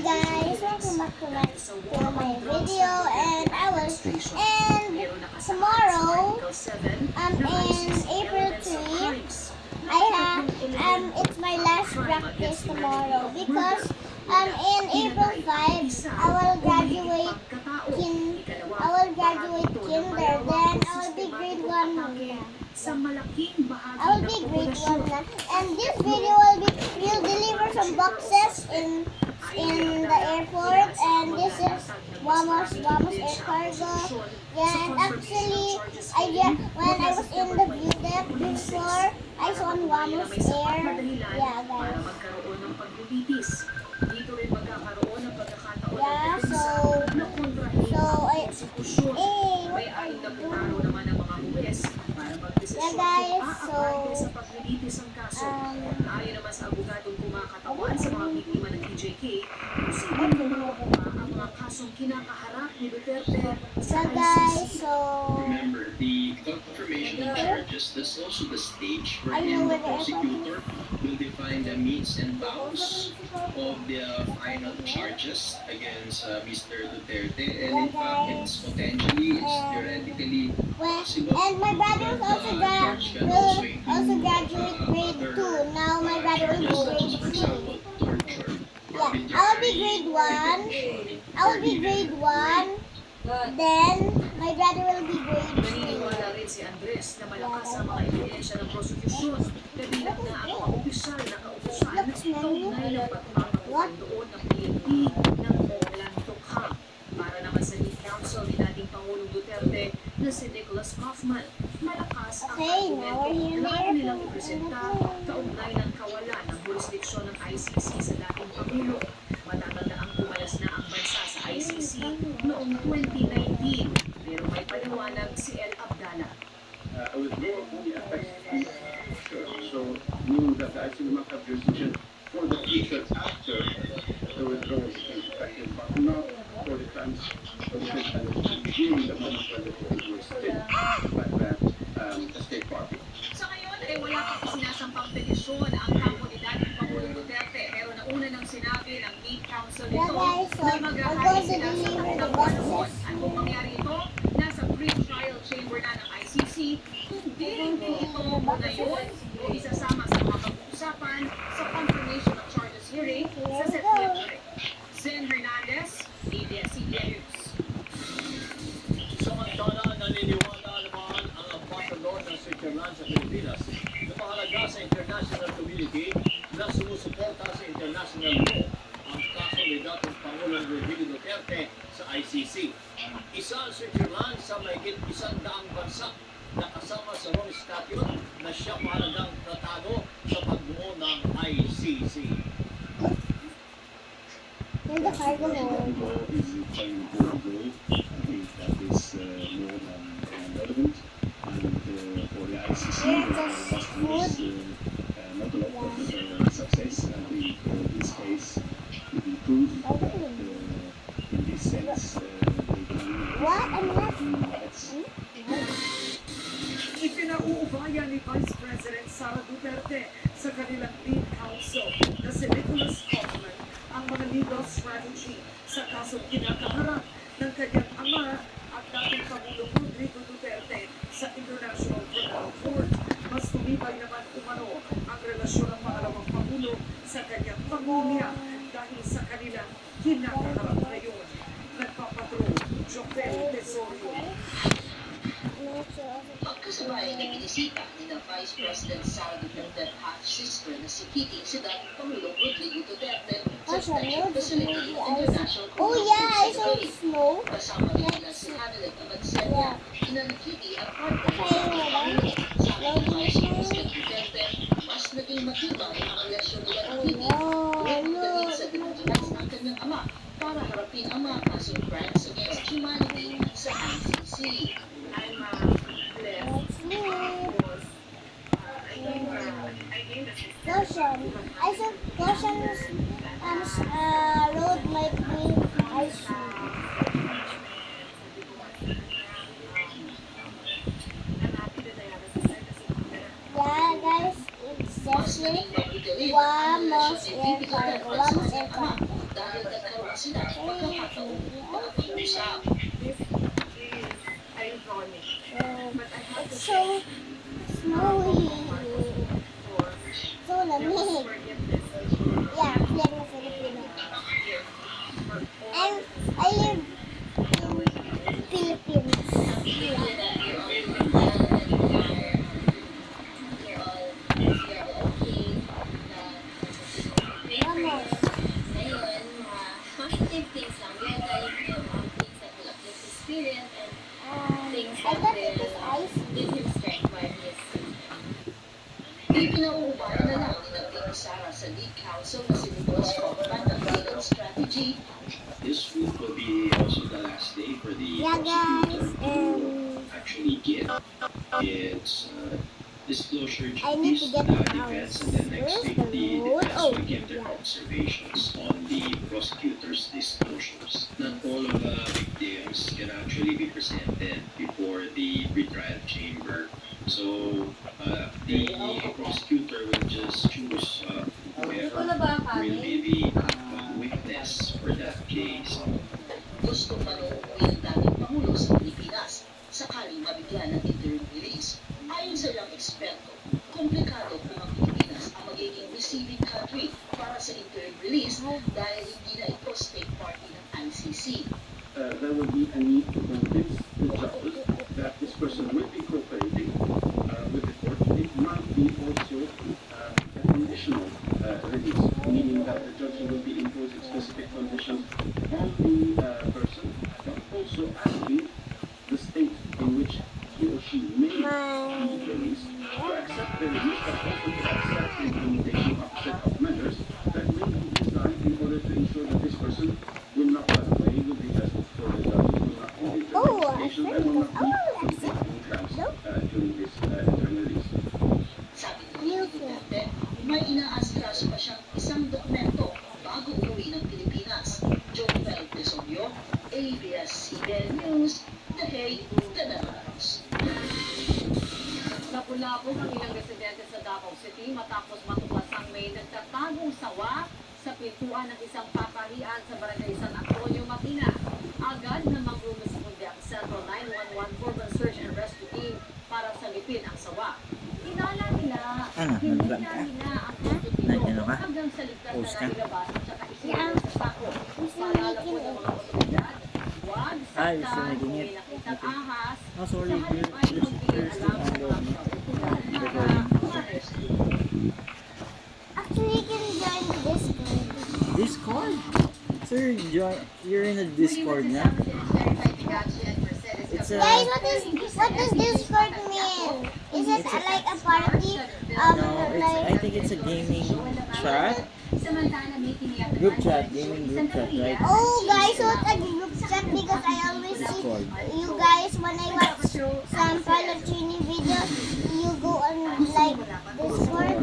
guys, welcome back to my video, and tomorrow in April 3 it's my last practice tomorrow because in April 5 I will graduate kinder, then I will be grade 1 na. I will be grade 1 na. And this video will deliver some boxes in the airport, and this is Wamos Air Cargo. Yeah, and actually when I was in the view deck before, I saw Wamos Air. Yeah, guys. Yeah, so what are you doing? Yeah, guys, so ayon naman sa abogadong kumakatawan sa mga biktima ng TJK, posibleng gumawa ang mga kasong kinakaharap ni Duterte sa guys, so remember, the confirmation of charges, that's also the stage wherein the prosecutor will define the means and bounds of the final charges against Mr. Duterte, and in fact, it's potentially, it's theoretically possible. And my brother will also graduate grade 2. Now my brother will go grade 3. Yeah, I will be grade 1. Then my brother will be grade 3. Naniniwala rin si Andres na malakas ang mga ebidensya ng prosecution, kabilang na ang mga opisyal na kautusan kaugnay ng pagpapatuan doon ng PNP ng Molan Tukha. Para naman sa lead counsel ni dating Pangulong Duterte na si Nicholas Kaufman, malakas ang argumento na ayaw nilang ipresenta kaugnay ng kawalan ng jurisdiksyon ng ICC sa dating Pangulo. Matatanda ang pumalas na ang bansa sa ICC noong 2019, pero may paliwanag si El Abdala. A withdrawal only affects so meaning that the ICC will not have jurisdiction for the future after the withdrawal is effective, but not for the times during the moment when the vote was still by the state party. Sa ngayon ay wala pa sinasampang petisyon ang kampo ni dating Pangulong Duterte, pero nauna nang sinabi ng lead counsel nito na maghahali sila sa takdang panahon. Anong mangyari ito? Nasa pre-trial chamber na ng ICC, kung hindi ito muna yun o isasama sa mga pag-uusapan sa confirmation of charges hearing sa September. Zen Hernandez, ABS-CBN News. Samantala, naniniwala naman ang ambassador ng Switzerland sa Pilipinas na mahalaga sa international community na sumusuporta sa international law ang kaso ni dating Pangulong Rodrigo Duterte sa ICC. Isa ang Switzerland sa mahigit 100 bansa na kasama sa Rome Statute na siya mahalagang tratado sa pagbuo ng ICC. In the cargo hold. Is playing a important role. I think that is more than relevant. And for the ICC, there must be not a lot of success. I think this case will be proof that in this sense they can rights. Ipinauubaya ni Vice President Sara Duterte sa kanilang lead counsel na si Nicholas Kaufman ang mga legal strategy sa kasong kinakaharap ng kanyang ama at dating Pangulong Rodrigo Duterte sa International Criminal Court. Mas tumibay naman umano ang relasyon ng pangalawang Pangulo sa kanyang pamilya dahil sa kanilang kinakaharap ngayon. Nagpapatro, Jovel Tesorio. Pagkasabay na binisita ni Vice President Sara Duterte at half-sister na si Kitty si dating Pangulong Rodrigo Duterte sa Special Facility International Oh yeah, I saw snow. Kasama rin nila si Hanelet Abansenia, ina ni Kitty at partner sa Pangulong. Sabi ni Vice President Duterte, mas naging matibay ang relasyon nila ni Kitty at magaling sa dinadyanas ng kanyang ama para harapin ang mga kasong crimes against humanity sa ICC. I'm Goshen. I said Goshen's road might be icy. Yeah, guys, it's definitely Wamos Air Cargo. sila ng pagkakataong makapag-usap. This is ironic. But I have to It's say, so snowy. for So there was lamig. forgiveness Yeah, like na Filipino. here for all I live in Philippines. Feel that you're all well and you're all okay na Vamos. ngayon, positive things lang. We are telling him things that will uplift his spirit and things I that thought it was will ice. give him strength while he is sick. Ipinauupahan na lang ni Dr. Sara sa lead counsel na si Nicholas Kaufman ng legal strategy. This week will be also the last day for the Yeah, prosecutor guys. to actually get its disclosure I need duties to get the defense, and then next house. week Where's the the road? defense Oh, will give their yeah. observations on the prosecutor's disclosures. Not all of the victims can actually be presented before the pretrial chamber. So the prosecutor will just choose whoever will be the witness for that case. Gustong manuuwi ang dating Pangulo sa Pilipinas sakaling mabigyan ng interim release. Ayon sa ilang eksperto, komplikado kung ang Pilipinas ang magiging receiving country para sa interim release dahil hindi na ito state party ng ICC. There will be a need to convince the judges that this person will be cooperating with the court. It might be also a conditional release, meaning that the judge will be imposing specific conditions on the person, but also asking the state in which he or she may be released to accept the release, but also to accept the implementation of a set of measures that may be designed in order to ensure that this person will not run away, will be tested for the judges, will not be Oh, investigation, and will not be committed in crimes during this interim release. Sabi ni Duterte, may inaasikaso pa siyang isang dokumento bago umuwi ng Pilipinas. Joel Tesorio, ABS-CBN News, The Hague, The Netherlands. Napulabog ang ilang residente sa Davao City matapos matuklasang may nagtatagong sawa sa pintuan ng isang papahian sa Barangay San Antonio, Matina. Agad na magrumisponde ang Central 911 Urban Search and Rescue Team para salipin ang sawa. Inala nila, hindi nag-vlog na ka? nila ang prostituto Nag-ano ka? hanggang sa ligtas Post na ka? nailabas at saka Yeah. isinulong sa sako. Paalala po ng mga otoridad, huwag Ay, saktan gusto kung naging may it. nakitang Okay. ahas. Oh, sorry. Sa halip ay magbigay There's alam sa still mga on otoridad para recording. ma-rescue. Actually, you can join the Discord. Discord? Sir, you're in a Discord na? It's a... Guys, what does Discord mean? Is it like a party? No, I think it's a gaming chat. Group chat, gaming group chat, right? Oh, guys, so it's a group chat because I always see Discord. you guys when I watch some Palestinian videos. You go on like Discord.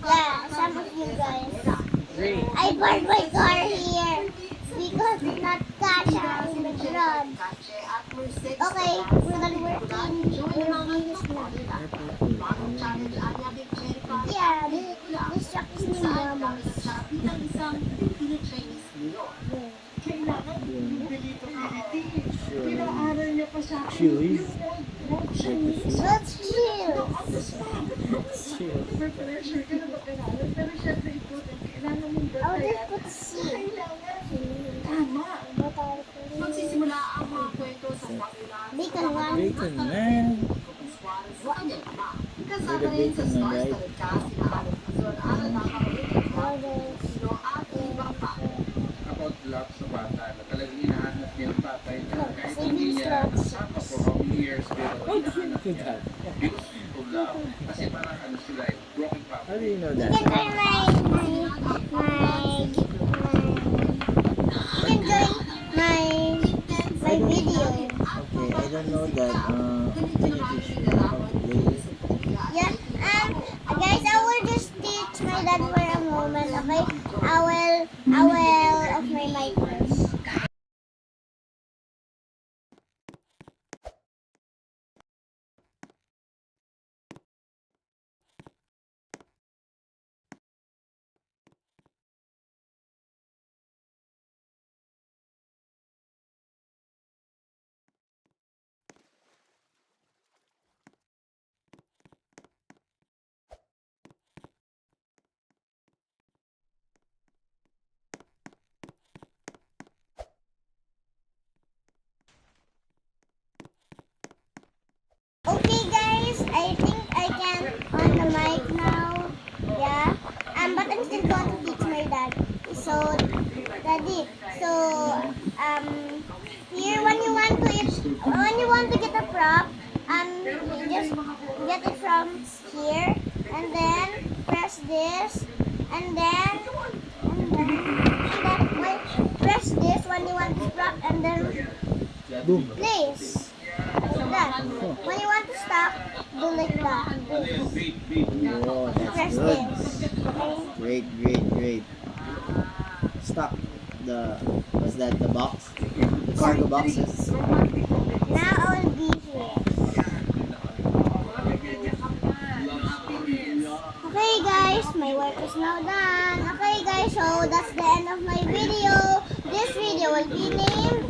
Yeah, some of you guys. Great. I parked my car here because it's not Kasha in the garage. Okay, we're done working. Yeah, this truck is new, Mama. Chili's. Let's chill. Chill. I'll just put C. Magsisimula ang mga kwento sa Pakulan. Bacon one. Bacon man. Kasama rin sa stars na nagkasi na Alec Azor, Alan Nakakawin, Sino at iba pa. About love sa bata na talagang hinahanap niya ang tatay na kahit Saving hindi niya slots. kasama for how many years pero hinahanap Good niya that. beautiful love kasi parang ano sila broken How family. do you know You that? can join my video. Okay, I don't know that. Can you teach me how to play this? Yeah, guys, I will just teach my dad for a moment, okay? I will off my mic first. still going to teach my dad. So, Daddy, here when you want to get a prop, you just get it from here, and then press this, and then wait, press this when you want this prop, and then Boom. place. Like that. When you want to stop, do like that. Oh, that's Press good. this. Okay? Great. Stop. What's that? The box? The cargo boxes? Now I will be here. Okay guys, my work is now done. Okay guys, so that's the end of my video. This video will be named